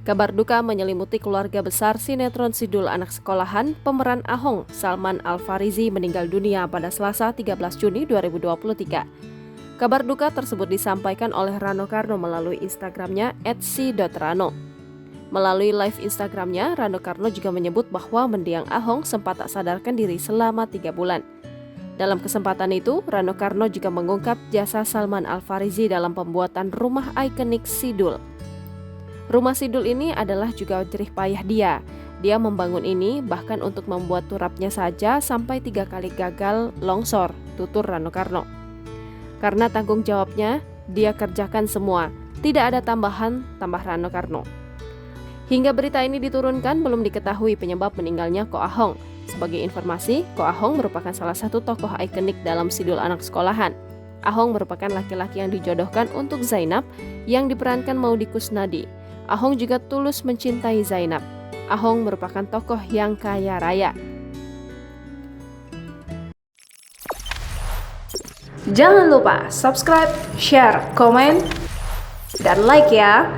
Kabar duka menyelimuti keluarga besar sinetron Sidul Anak Sekolahan. Pemeran Ahong, Salman Al-Farizi, meninggal dunia pada Selasa 13 Juni 2023. Kabar duka tersebut disampaikan oleh Rano Karno melalui Instagramnya @si.rano. Melalui live Instagramnya, Rano Karno juga menyebut bahwa mendiang Ahong sempat tak sadarkan diri selama 3 bulan. Dalam kesempatan itu, Rano Karno juga mengungkap jasa Salman Al-Farizi dalam pembuatan rumah ikonik Sidul. Rumah Sidul ini adalah juga jerih payah dia. Dia membangun ini bahkan untuk membuat turapnya saja sampai 3 kali gagal longsor, tutur Rano Karno. Karena tanggung jawabnya, dia kerjakan semua. Tidak ada tambahan, tambah Rano Karno. Hingga berita ini diturunkan, belum diketahui penyebab meninggalnya Ko Ahong. Sebagai informasi, Ko Ahong merupakan salah satu tokoh ikonik dalam Sidul Anak Sekolahan. Ahong merupakan laki-laki yang dijodohkan untuk Zainab yang diperankan Maudy Kusnadi. Ahong juga tulus mencintai Zainab. Ahong merupakan tokoh yang kaya raya. Jangan lupa subscribe, share, komen, dan like ya.